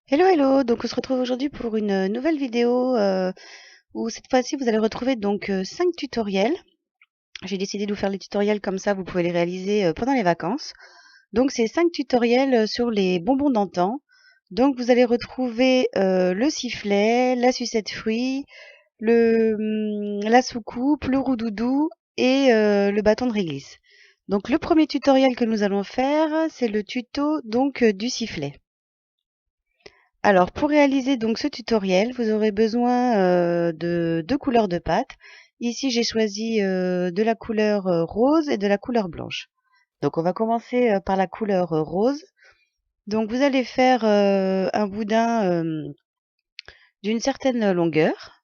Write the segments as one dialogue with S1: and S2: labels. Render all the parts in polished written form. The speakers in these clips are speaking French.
S1: Hello, hello! Donc on se retrouve aujourd'hui pour une nouvelle vidéo où cette fois-ci vous allez retrouver donc 5 tutoriels. J'ai décidé de vous faire les tutoriels comme ça, vous pouvez les réaliser pendant les vacances. Donc c'est 5 tutoriels sur les bonbons d'antan. Donc vous allez retrouver le sifflet, la sucette fruit, la soucoupe, le roux-doudou et le bâton de réglisse. Donc le premier tutoriel que nous allons faire, c'est le tuto donc du sifflet. Alors, pour réaliser donc ce tutoriel, vous aurez besoin de deux couleurs de pâte. Ici, j'ai choisi de la couleur rose et de la couleur blanche. Donc, on va commencer par la couleur rose. Donc, vous allez faire un boudin d'une certaine longueur.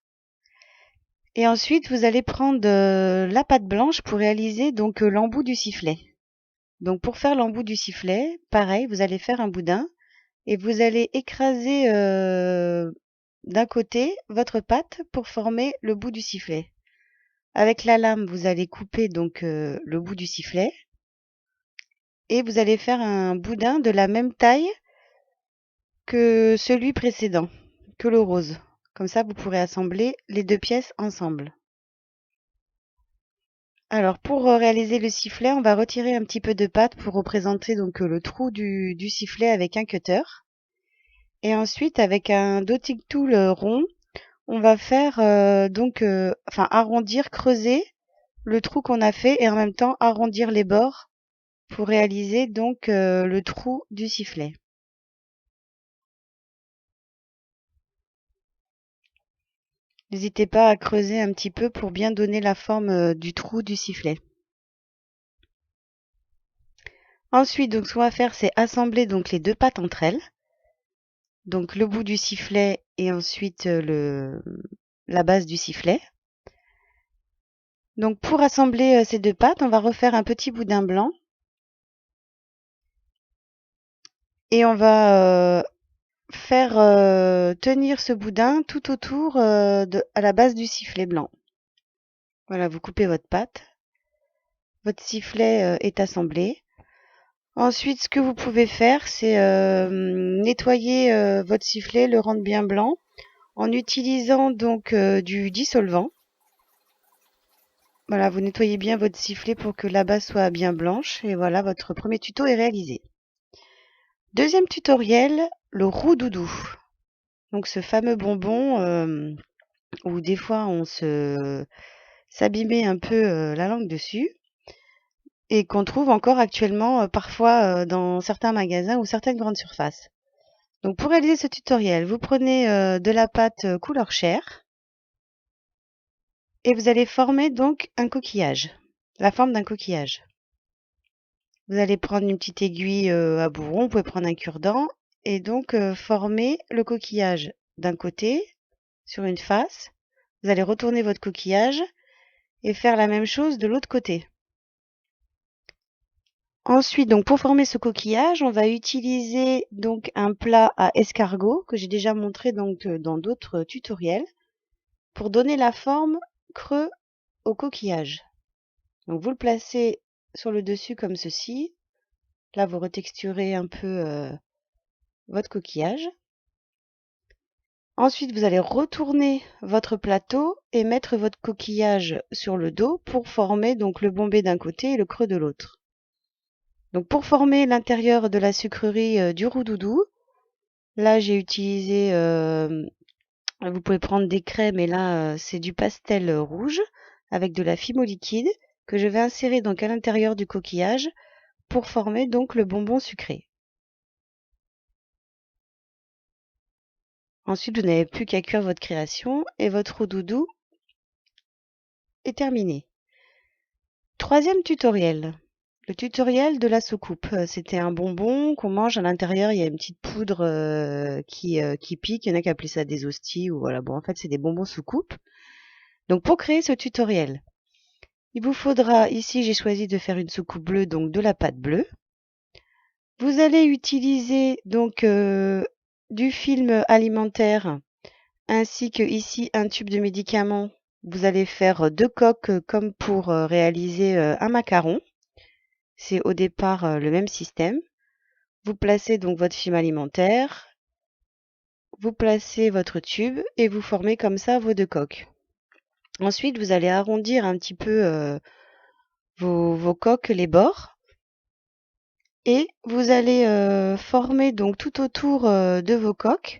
S1: Et ensuite, vous allez prendre la pâte blanche pour réaliser donc l'embout du sifflet. Donc, pour faire l'embout du sifflet, pareil, vous allez faire un boudin et vous allez écraser d'un côté votre pâte pour former le bout du sifflet. Avec la lame, vous allez couper donc le bout du sifflet et vous allez faire un boudin de la même taille que celui précédent, que le rose. Comme ça, vous pourrez assembler les deux pièces ensemble. Alors, pour réaliser le sifflet, on va retirer un petit peu de pâte pour représenter donc le trou du sifflet avec un cutter. Et ensuite, avec un dotting tool rond, on va faire arrondir, creuser le trou qu'on a fait et en même temps arrondir les bords pour réaliser donc le trou du sifflet. N'hésitez pas à creuser un petit peu pour bien donner la forme du trou du sifflet. Ensuite, donc, ce qu'on va faire, c'est assembler donc les deux pattes entre elles. Donc le bout du sifflet et ensuite la base du sifflet. Donc pour assembler ces deux pattes, on va refaire un petit boudin blanc et on va faire tenir ce boudin tout autour à la base du sifflet blanc. Voilà, vous coupez votre pâte. Votre sifflet est assemblé. Ensuite, ce que vous pouvez faire, c'est nettoyer votre sifflet, le rendre bien blanc, en utilisant donc du dissolvant. Voilà, vous nettoyez bien votre sifflet pour que la base soit bien blanche. Et voilà, votre premier tuto est réalisé. Deuxième tutoriel, le roux-doudou. Donc ce fameux bonbon où des fois on s'abîmait un peu la langue dessus et qu'on trouve encore actuellement parfois dans certains magasins ou certaines grandes surfaces. Donc pour réaliser ce tutoriel, vous prenez de la pâte couleur chair et vous allez former donc un coquillage, la forme d'un coquillage. Vous allez prendre une petite aiguille à bourron, vous pouvez prendre un cure-dent et donc former le coquillage d'un côté sur une face. Vous allez retourner votre coquillage et faire la même chose de l'autre côté. Ensuite, donc pour former ce coquillage, on va utiliser donc un plat à escargot que j'ai déjà montré donc dans d'autres tutoriels pour donner la forme creux au coquillage. Donc vous le placez sur le dessus comme ceci. Là, vous retexturez un peu votre coquillage. Ensuite, vous allez retourner votre plateau et mettre votre coquillage sur le dos pour former donc le bombé d'un côté et le creux de l'autre. Donc pour former l'intérieur de la sucrerie du roux-doudou, là j'ai utilisé, vous pouvez prendre des craies, mais là c'est du pastel rouge avec de la fimo liquide que je vais insérer donc à l'intérieur du coquillage pour former donc le bonbon sucré. Ensuite, vous n'avez plus qu'à cuire votre création et votre roux-doudou est terminé. Troisième tutoriel. Le tutoriel de la soucoupe. C'était un bonbon qu'on mange à l'intérieur. Il y a une petite poudre qui pique. Il y en a qui appellent ça des hosties ou voilà. Bon, en fait, c'est des bonbons soucoupe. Donc, pour créer ce tutoriel, il vous faudra, ici, j'ai choisi de faire une soucoupe bleue, donc de la pâte bleue. Vous allez utiliser donc du film alimentaire ainsi que ici un tube de médicaments. Vous allez faire deux coques comme pour réaliser un macaron. C'est au départ le même système. Vous placez donc votre film alimentaire, vous placez votre tube et vous formez comme ça vos deux coques. Ensuite, vous allez arrondir un petit peu vos coques, les bords. Et vous allez former donc tout autour de vos coques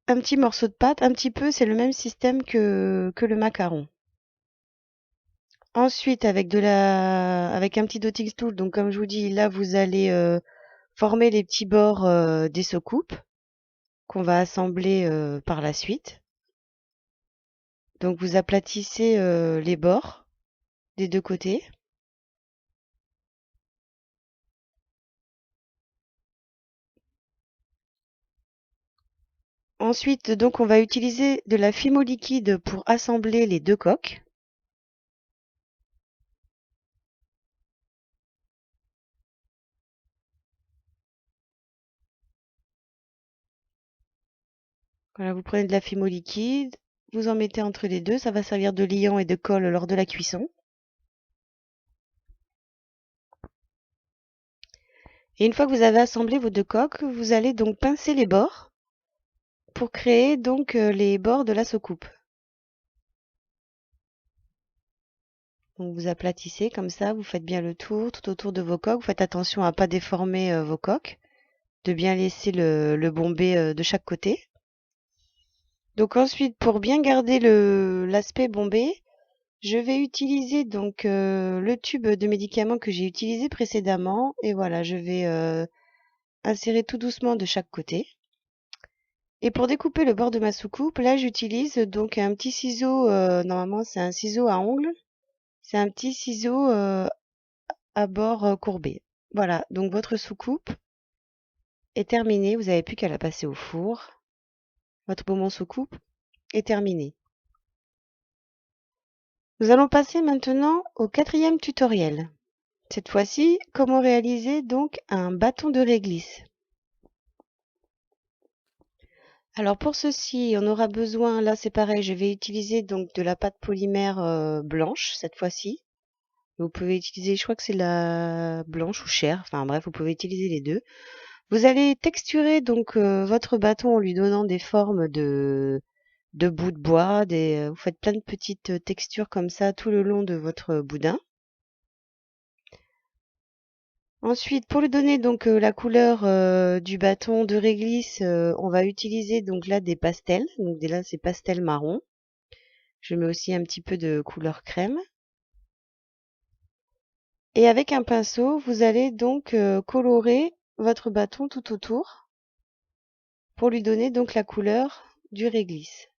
S1: un petit morceau de pâte, un petit peu, c'est le même système que le macaron. Ensuite, avec un petit dotting tool, donc comme je vous dis, là vous allez former les petits bords des soucoupes qu'on va assembler par la suite. Donc vous aplatissez les bords des deux côtés. Ensuite, donc on va utiliser de la fimo liquide pour assembler les deux coques. Voilà, vous prenez de la fimo liquide, vous en mettez entre les deux, ça va servir de liant et de colle lors de la cuisson. Et une fois que vous avez assemblé vos deux coques, vous allez donc pincer les bords pour créer donc les bords de la soucoupe. Donc vous aplatissez comme ça, vous faites bien le tour tout autour de vos coques. Vous faites attention à ne pas déformer vos coques, de bien laisser le bombé de chaque côté. Donc ensuite, pour bien garder l'aspect bombé, je vais utiliser donc le tube de médicaments que j'ai utilisé précédemment. Et voilà, je vais insérer tout doucement de chaque côté. Et pour découper le bord de ma soucoupe, là j'utilise donc un petit ciseau, normalement c'est un ciseau à ongles, c'est un petit ciseau à bord courbé. Voilà, donc votre soucoupe est terminée, vous n'avez plus qu'à la passer au four. Votre bonbon soucoupe est terminé. Nous allons passer maintenant au 4e tutoriel. Cette fois-ci, comment réaliser donc un bâton de réglisse. Alors pour ceci, on aura besoin, là c'est pareil, je vais utiliser donc de la pâte polymère blanche cette fois-ci. Vous pouvez utiliser, je crois que c'est la blanche ou chair, enfin bref, vous pouvez utiliser les deux. Vous allez texturer donc votre bâton en lui donnant des formes de bouts de bois, vous faites plein de petites textures comme ça tout le long de votre boudin. Ensuite, pour lui donner donc la couleur du bâton de réglisse, on va utiliser donc là des pastels. Donc là c'est pastel marron. Je mets aussi un petit peu de couleur crème. Et avec un pinceau, vous allez donc colorer votre bâton tout autour pour lui donner donc la couleur du réglisse.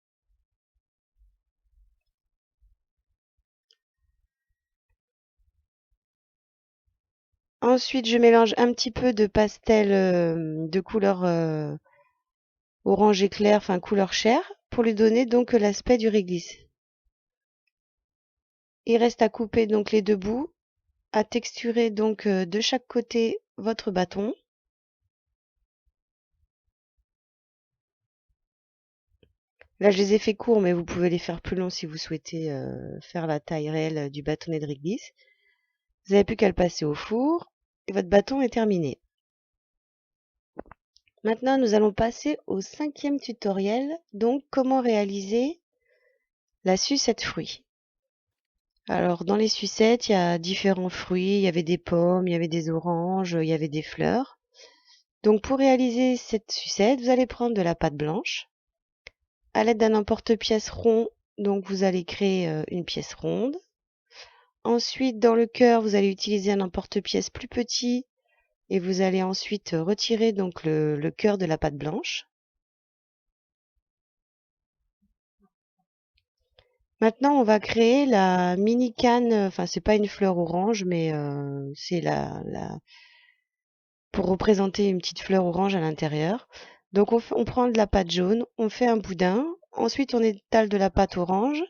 S1: Ensuite, je mélange un petit peu de pastel de couleur orange éclair, enfin couleur chair, pour lui donner donc l'aspect du réglisse. Il reste à couper donc les deux bouts, à texturer donc de chaque côté votre bâton. Là, je les ai fait courts, mais vous pouvez les faire plus longs si vous souhaitez faire la taille réelle du bâtonnet de réglisse. Vous n'avez plus qu'à le passer au four et votre bâton est terminé. Maintenant, nous allons passer au 5e tutoriel, donc comment réaliser la sucette fruit. Alors, dans les sucettes, il y a différents fruits. Il y avait des pommes, il y avait des oranges, il y avait des fleurs. Donc, pour réaliser cette sucette, vous allez prendre de la pâte blanche. À l'aide d'un emporte-pièce rond, donc vous allez créer une pièce ronde. Ensuite, dans le cœur, vous allez utiliser un emporte-pièce plus petit et vous allez ensuite retirer donc le cœur de la pâte blanche. Maintenant, on va créer la mini canne, enfin c'est pas une fleur orange, mais c'est pour représenter une petite fleur orange à l'intérieur. Donc on prend de la pâte jaune, on fait un boudin, ensuite on étale de la pâte orange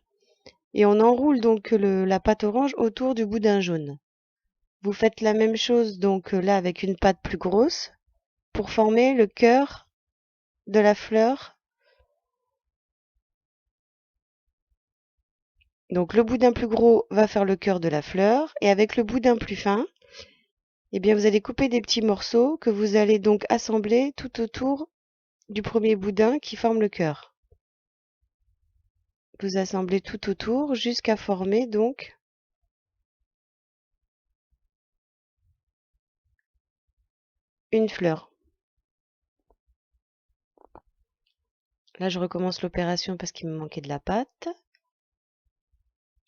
S1: et on enroule donc la pâte orange autour du boudin jaune. Vous faites la même chose donc là avec une pâte plus grosse pour former le cœur de la fleur. Donc le boudin plus gros va faire le cœur de la fleur et avec le boudin plus fin, eh bien vous allez couper des petits morceaux que vous allez donc assembler tout autour du premier boudin qui forme le cœur. Vous assemblez tout autour jusqu'à former donc une fleur. Là, je recommence l'opération parce qu'il me manquait de la pâte.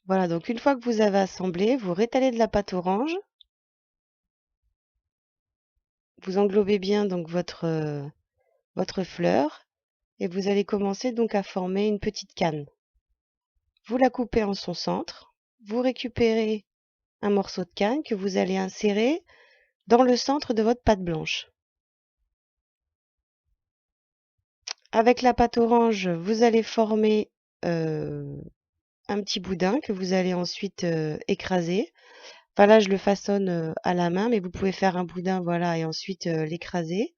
S1: Voilà, donc une fois que vous avez assemblé, vous rétalez de la pâte orange. Vous englobez bien donc votre fleur et vous allez commencer donc à former une petite canne. Vous la coupez en son centre. Vous récupérez un morceau de canne que vous allez insérer dans le centre de votre pâte blanche. Avec la pâte orange, vous allez former un petit boudin que vous allez ensuite écraser. Enfin là, je le façonne à la main, mais vous pouvez faire un boudin, voilà, et ensuite l'écraser.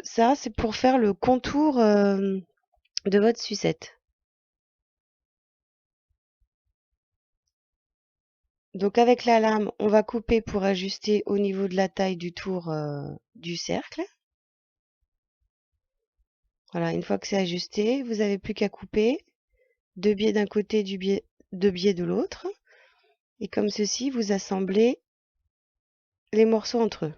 S1: Ça, c'est pour faire le contour de votre sucette. Donc avec la lame, on va couper pour ajuster au niveau de la taille du tour du cercle. Voilà, une fois que c'est ajusté, vous n'avez plus qu'à couper 2 biais d'un côté, 2 biais de l'autre. Et comme ceci, vous assemblez les morceaux entre eux.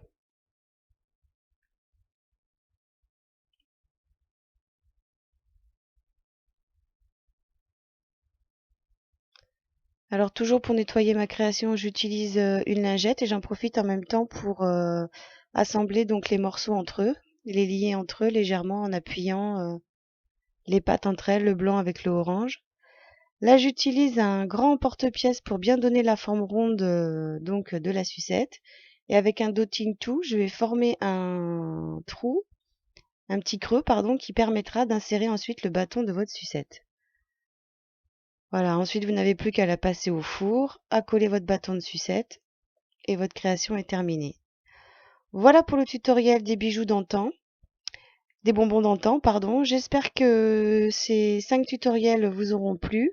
S1: Alors toujours pour nettoyer ma création, j'utilise une lingette et j'en profite en même temps pour assembler donc les morceaux entre eux, les lier entre eux légèrement en appuyant les pâtes entre elles, le blanc avec le orange. Là, j'utilise un grand porte-pièce pour bien donner la forme ronde donc de la sucette. Et avec un dotting tool, je vais former un trou, un petit creux, pardon, qui permettra d'insérer ensuite le bâton de votre sucette. Voilà, ensuite vous n'avez plus qu'à la passer au four, à coller votre bâton de sucette et votre création est terminée. Voilà pour le tutoriel des bijoux d'antan, des bonbons d'antan, pardon. J'espère que ces 5 tutoriels vous auront plu.